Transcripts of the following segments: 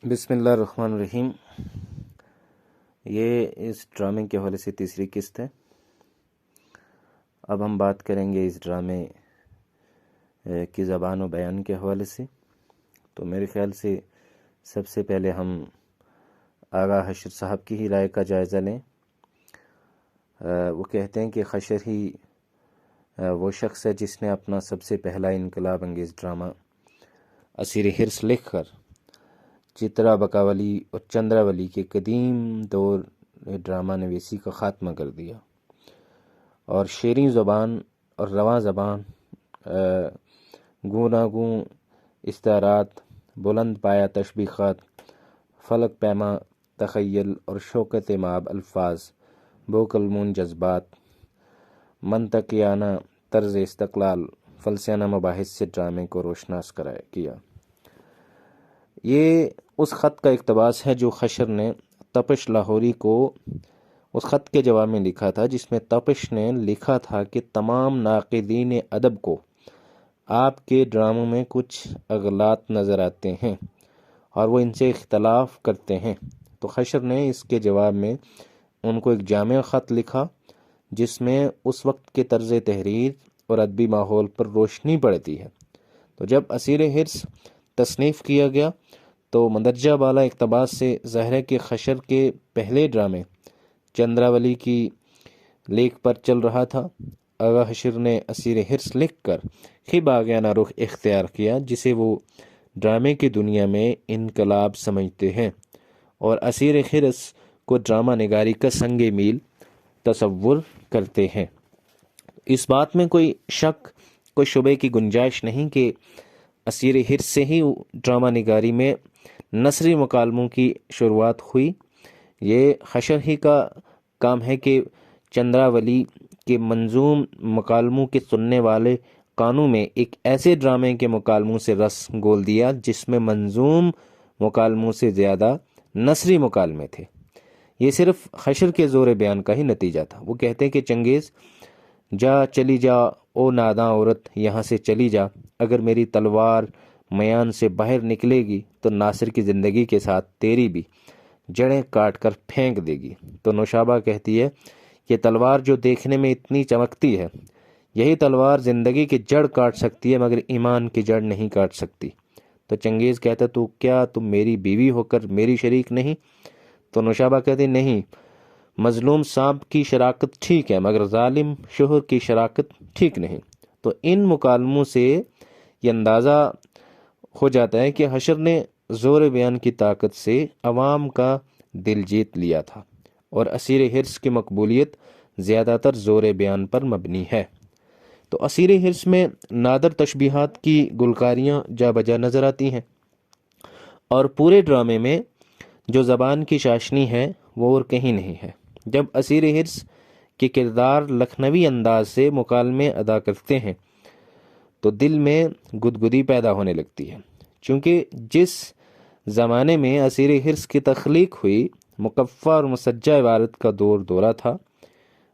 بسم اللہ الرحمن الرحیم۔ یہ اس ڈرامے کے حوالے سے تیسری قسط ہے۔ اب ہم بات کریں گے اس ڈرامے کی زبان و بیان کے حوالے سے۔ تو میرے خیال سے سب سے پہلے ہم آغا حشر صاحب کی ہی رائے کا جائزہ لیں۔ وہ کہتے ہیں کہ حشر ہی وہ شخص ہے جس نے اپنا سب سے پہلا انقلاب انگیز ڈرامہ اسیر حرص لکھ کر چترا بکاولی اور چندراولی کے قدیم دور ڈرامہ نویسی کا خاتمہ کر دیا، اور شیریں زبان اور رواں زبان، گوناگوں استعارات، بلند پایا تشبیہات، فلک پیما تخیل اور شوکت مآب الفاظ، بوکلمون جذبات، منطقیانہ طرز استقلال، فلسفیانہ مباحث سے ڈرامے کو روشناس کیا۔ یہ اس خط کا اقتباس ہے جو حشر نے تپش لاہوری کو اس خط کے جواب میں لکھا تھا، جس میں تپش نے لکھا تھا کہ تمام ناقدین ادب کو آپ کے ڈراموں میں کچھ اغلاط نظر آتے ہیں اور وہ ان سے اختلاف کرتے ہیں۔ تو حشر نے اس کے جواب میں ان کو ایک جامع خط لکھا جس میں اس وقت کے طرز تحریر اور ادبی ماحول پر روشنی پڑتی ہے۔ تو جب اسیر حرص تصنیف کیا گیا تو مندرجہ بالا اقتباس سے ظاہر ہے کہ حشر کے پہلے ڈرامے چندراولی کی لیک پر چل رہا تھا۔ آغا حشر نے اسیر حرص لکھ کر خب آگیانہ رخ اختیار کیا، جسے وہ ڈرامے کی دنیا میں انقلاب سمجھتے ہیں، اور اسیر حرص کو ڈرامہ نگاری کا سنگ میل تصور کرتے ہیں۔ اس بات میں کوئی شک، کوئی شبے کی گنجائش نہیں کہ اسیر حرص سے ہی ڈرامہ نگاری میں نثری مکالموں کی شروعات ہوئی۔ یہ حشر ہی کا کام ہے کہ چندراولی کے منظوم مکالموں کے سننے والے کانوں میں ایک ایسے ڈرامے کے مکالموں سے رس گول دیا جس میں منظوم مکالموں سے زیادہ نثری مکالمے تھے۔ یہ صرف حشر کے زور بیان کا ہی نتیجہ تھا۔ وہ کہتے ہیں کہ چنگیز جا چلی جا او ناداں عورت، یہاں سے چلی جا، اگر میری تلوار میان سے باہر نکلے گی تو ناصر کی زندگی کے ساتھ تیری بھی جڑیں کاٹ کر پھینک دے گی۔ تو نوشابہ کہتی ہے کہ تلوار جو دیکھنے میں اتنی چمکتی ہے، یہی تلوار زندگی کی جڑ کاٹ سکتی ہے مگر ایمان کی جڑ نہیں کاٹ سکتی۔ تو چنگیز کہتا ہے تو کیا تم میری بیوی ہو کر میری شریک نہیں؟ تو نوشابہ کہتی نہیں، مظلوم سانپ کی شراکت ٹھیک ہے مگر ظالم شوہر کی شراکت ٹھیک نہیں۔ تو ان مکالموں سے یہ اندازہ ہو جاتا ہے کہ حشر نے زور بیان کی طاقت سے عوام کا دل جیت لیا تھا، اور اسیر حرص کی مقبولیت زیادہ تر زور بیان پر مبنی ہے۔ تو اسیر حرص میں نادر تشبیہات کی گلکاریاں جا بجا نظر آتی ہیں، اور پورے ڈرامے میں جو زبان کی چاشنی ہے وہ اور کہیں نہیں ہے۔ جب اسیر حرص کے کردار لکھنوی انداز سے مکالمے ادا کرتے ہیں تو دل میں گدگدی پیدا ہونے لگتی ہے، چونکہ جس زمانے میں اسیر حرص کی تخلیق ہوئی مقفع اور مسجع عبارت کا دور دورہ تھا،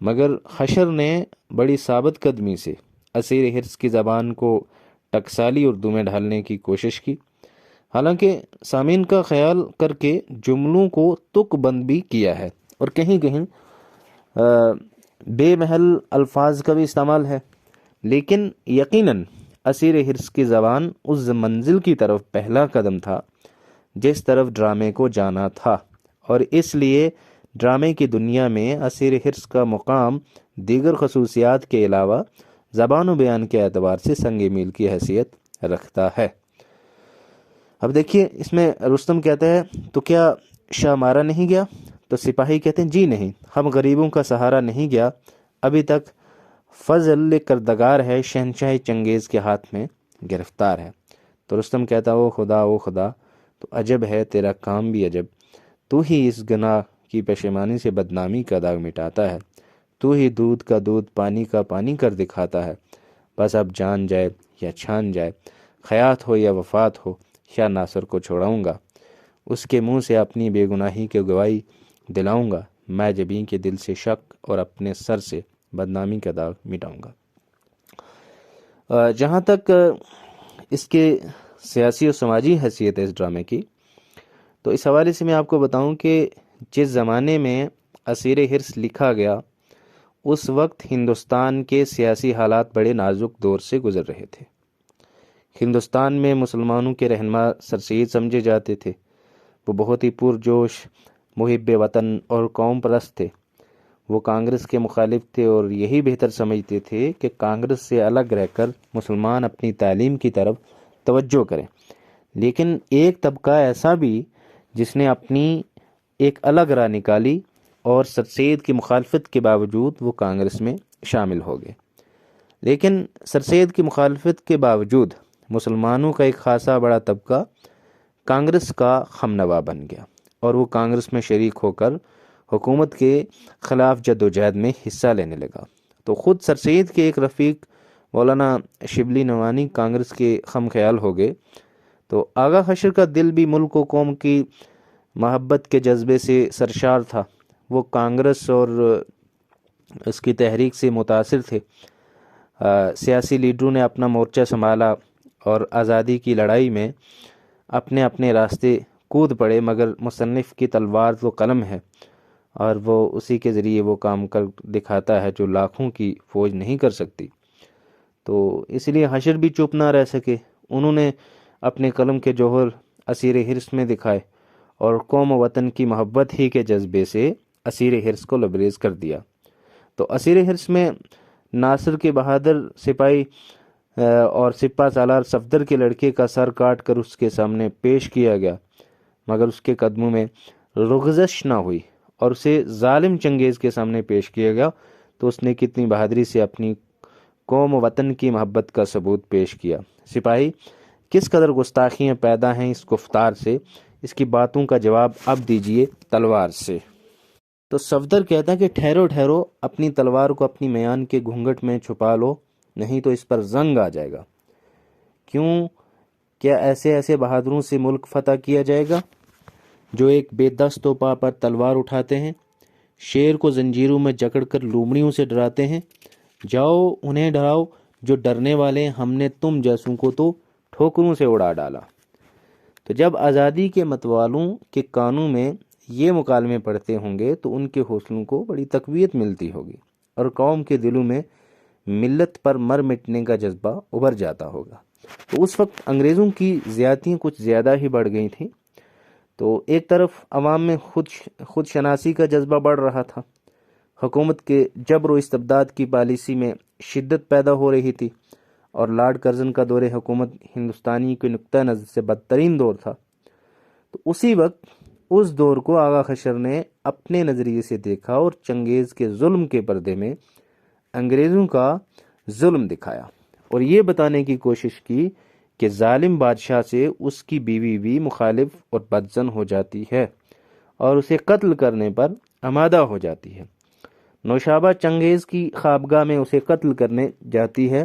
مگر حشر نے بڑی ثابت قدمی سے اسیر حرص کی زبان کو ٹکسالی اردو میں ڈھالنے کی کوشش کی، حالانکہ سامعین کا خیال کر کے جملوں کو تک بند بھی کیا ہے، اور کہیں کہیں بے محل الفاظ کا بھی استعمال ہے، لیکن یقیناً اسیر حرص کی زبان اس منزل کی طرف پہلا قدم تھا جس طرف ڈرامے کو جانا تھا، اور اس لیے ڈرامے کی دنیا میں اسیر حرص کا مقام دیگر خصوصیات کے علاوہ زبان و بیان کے اعتبار سے سنگ میل کی حیثیت رکھتا ہے۔ اب دیکھیے اس میں رستم کہتا ہے تو کیا شاہ مارا نہیں گیا؟ تو سپاہی کہتے ہیں جی نہیں، ہم غریبوں کا سہارا نہیں گیا، ابھی تک فضل کردگار ہے، شہنشاہ چنگیز کے ہاتھ میں گرفتار ہے۔ تو رستم کہتا او خدا او خدا، تو عجب ہے تیرا کام بھی عجب، تو ہی اس گناہ کی پشیمانی سے بدنامی کا داغ مٹاتا ہے، تو ہی دودھ کا دودھ پانی کا پانی کر دکھاتا ہے، بس اب جان جائے یا چھان جائے، خیات ہو یا وفات ہو، یا ناصر کو چھوڑاؤں گا، اس کے منہ سے اپنی بے گناہی کی گواہی دلاؤں گا، میں جبیں کے دل سے شک اور اپنے سر سے بدنامی کا داغ مٹاؤں گا۔ جہاں تک اس کے سیاسی و سماجی حیثیت ہے اس ڈرامے کی، تو اس حوالے سے میں آپ کو بتاؤں کہ جس زمانے میں اسیر حرص لکھا گیا اس وقت ہندوستان کے سیاسی حالات بڑے نازک دور سے گزر رہے تھے۔ ہندوستان میں مسلمانوں کے رہنما سر سید سمجھے جاتے تھے۔ وہ بہت ہی پرجوش محب وطن اور قوم پرست تھے۔ وہ کانگریس کے مخالف تھے اور یہی بہتر سمجھتے تھے کہ کانگریس سے الگ رہ کر مسلمان اپنی تعلیم کی طرف توجہ کریں۔ لیکن ایک طبقہ ایسا بھی جس نے اپنی ایک الگ راہ نکالی اور سر سید کی مخالفت کے باوجود وہ کانگریس میں شامل ہو گئے۔ لیکن سر سید کی مخالفت کے باوجود مسلمانوں کا ایک خاصا بڑا طبقہ کانگریس کا ہمنوا بن گیا اور وہ کانگریس میں شریک ہو کر حکومت کے خلاف جدوجہد میں حصہ لینے لگا۔ تو خود سر سید کے ایک رفیق مولانا شبلی نوانی کانگریس کے خم خیال ہو گئے۔ تو آغا حشر کا دل بھی ملک و قوم کی محبت کے جذبے سے سرشار تھا۔ وہ کانگریس اور اس کی تحریک سے متاثر تھے۔ سیاسی لیڈروں نے اپنا مورچہ سنبھالا اور آزادی کی لڑائی میں اپنے اپنے راستے کود پڑے، مگر مصنف کی تلوار تو قلم ہے اور وہ اسی کے ذریعے وہ کام کر دکھاتا ہے جو لاکھوں کی فوج نہیں کر سکتی۔ تو اس لیے حشر بھی چپ نہ رہ سکے۔ انہوں نے اپنے قلم کے جوہر اسیر حرص میں دکھائے اور قوم و وطن کی محبت ہی کے جذبے سے اسیر حرص کو لبریز کر دیا۔ تو اسیر حرص میں ناصر کے بہادر سپاہی اور سپہ سالار صفدر کے لڑکے کا سر کاٹ کر اس کے سامنے پیش کیا گیا، مگر اس کے قدموں میں رغزش نہ ہوئی اور اسے ظالم چنگیز کے سامنے پیش کیا گیا تو اس نے کتنی بہادری سے اپنی قوم و وطن کی محبت کا ثبوت پیش کیا۔ سپاہی، کس قدر گستاخیاں پیدا ہیں اس گفتار سے، اس کی باتوں کا جواب اب دیجئے تلوار سے۔ تو صفدر کہتا ہے کہ ٹھہرو ٹھہرو، اپنی تلوار کو اپنی میان کے گھونگھٹ میں چھپا لو، نہیں تو اس پر زنگ آ جائے گا۔ کیوں؟ کیا ایسے بہادروں سے ملک فتح کیا جائے گا جو ایک بے دست و پا پر تلوار اٹھاتے ہیں، شیر کو زنجیروں میں جکڑ کر لومڑیوں سے ڈراتے ہیں؟ جاؤ انہیں ڈراؤ جو ڈرنے والے ہیں، ہم نے تم جیسوں کو تو ٹھوکروں سے اڑا ڈالا۔ تو جب آزادی کے متوالوں کے کانوں میں یہ مکالمے پڑھتے ہوں گے تو ان کے حوصلوں کو بڑی تقویت ملتی ہوگی اور قوم کے دلوں میں ملت پر مر مٹنے کا جذبہ ابھر جاتا ہوگا۔ تو اس وقت انگریزوں کی زیادتیاں کچھ زیادہ ہی بڑھ گئی تھیں۔ تو ایک طرف عوام میں خود شناسی کا جذبہ بڑھ رہا تھا، حکومت کے جبر و استبداد کی پالیسی میں شدت پیدا ہو رہی تھی اور لارڈ کرزن کا دور حکومت ہندوستانی کے نقطہ نظر سے بدترین دور تھا۔ تو اسی وقت اس دور کو آغا حشر نے اپنے نظریے سے دیکھا اور چنگیز کے ظلم کے پردے میں انگریزوں کا ظلم دکھایا اور یہ بتانے کی کوشش کی کہ ظالم بادشاہ سے اس کی بیوی بھی مخالف اور بدزن ہو جاتی ہے اور اسے قتل کرنے پر آمادہ ہو جاتی ہے۔ نوشابہ چنگیز کی خوابگاہ میں اسے قتل کرنے جاتی ہے،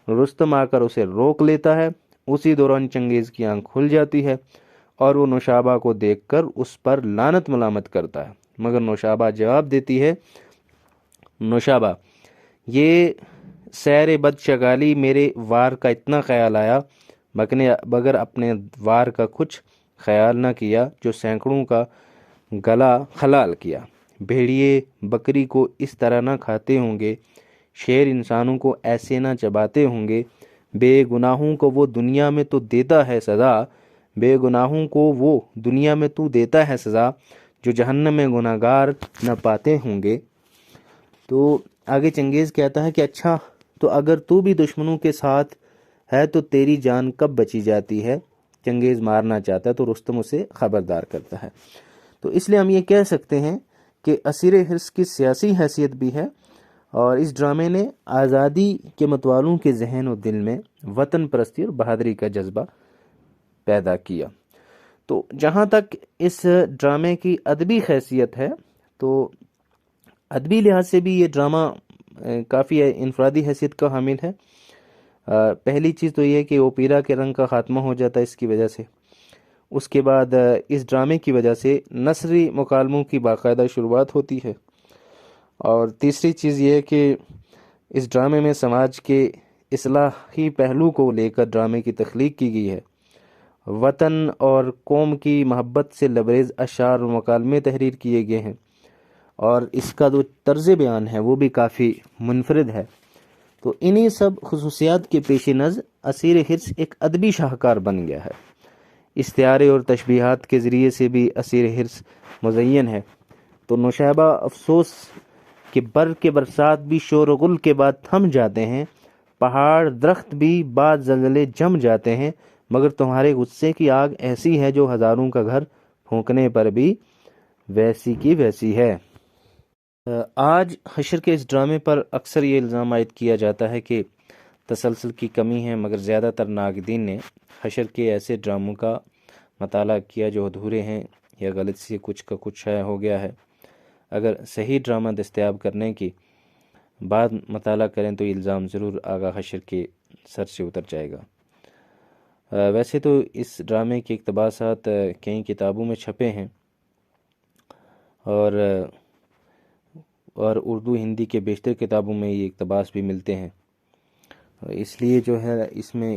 رستم آ کر اسے روک لیتا ہے۔ اسی دوران چنگیز کی آنکھ کھل جاتی ہے اور وہ نوشابہ کو دیکھ کر اس پر لعنت ملامت کرتا ہے، مگر نوشابہ جواب دیتی ہے، نوشابہ، یہ سیر بد شگالی میرے وار کا اتنا خیال آیا مگر اپنے وار کا کچھ خیال نہ کیا جو سینکڑوں کا گلا خلال کیا۔ بھیڑیے بکری کو اس طرح نہ کھاتے ہوں گے، شیر انسانوں کو ایسے نہ چباتے ہوں گے، بے گناہوں کو وہ دنیا میں تو دیتا ہے سزا، بے گناہوں کو وہ دنیا میں تو دیتا ہے سزا، جو جہنم میں گناہ گار نہ پاتے ہوں گے۔ تو آگے چنگیز کہتا ہے کہ اچھا، تو اگر تو بھی دشمنوں کے ساتھ ہے تو تیری جان کب بچی جاتی ہے؟ چنگیز مارنا چاہتا ہے تو رستم اسے خبردار کرتا ہے۔ تو اس لیے ہم یہ کہہ سکتے ہیں کہ اسیر حرص کی سیاسی حیثیت بھی ہے اور اس ڈرامے نے آزادی کے متوالوں کے ذہن و دل میں وطن پرستی اور بہادری کا جذبہ پیدا کیا۔ تو جہاں تک اس ڈرامے کی ادبی حیثیت ہے تو ادبی لحاظ سے بھی یہ ڈرامہ کافی انفرادی حیثیت کا حامل ہے۔ پہلی چیز تو یہ کہ اوپیرا کے رنگ کا خاتمہ ہو جاتا ہے اس کی وجہ سے۔ اس کے بعد اس ڈرامے کی وجہ سے نثری مکالموں کی باقاعدہ شروعات ہوتی ہے، اور تیسری چیز یہ ہے کہ اس ڈرامے میں سماج کے اصلاحی پہلو کو لے کر ڈرامے کی تخلیق کی گئی ہے وطن اور قوم کی محبت سے لبریز اشعار و مکالمے تحریر کیے گئے ہیں، اور اس کا جو طرز بیان ہے وہ بھی کافی منفرد ہے۔ تو انہی سب خصوصیات کے پیش نظر اسیر حرص ایک ادبی شاہکار بن گیا ہے۔ استعارے اور تشبیہات کے ذریعے سے بھی اسیر حرص مزین ہے۔ تو نوشابہ افسوس کہ بر کے برسات بھی شور و غل کے بعد تھم جاتے ہیں، پہاڑ درخت بھی بعد زلزلے جم جاتے ہیں، مگر تمہارے غصے کی آگ ایسی ہے جو ہزاروں کا گھر پھونکنے پر بھی ویسی کی ویسی ہے۔ آج حشر کے اس ڈرامے پر اکثر یہ الزام عائد کیا جاتا ہے کہ تسلسل کی کمی ہے، مگر زیادہ تر ناقدین نے حشر کے ایسے ڈراموں کا مطالعہ کیا جو ادھورے ہیں یا غلطی سے کچھ کا کچھ شائع ہو گیا ہے۔ اگر صحیح ڈرامہ دستیاب کرنے کی بعد مطالعہ کریں تو یہ الزام ضرور آغا حشر کے سر سے اتر جائے گا۔ ویسے تو اس ڈرامے کے اقتباسات کئی کتابوں میں چھپے ہیں، اور اردو ہندی کے بیشتر کتابوں میں یہ اقتباس بھی ملتے ہیں، اس لیے جو ہے اس میں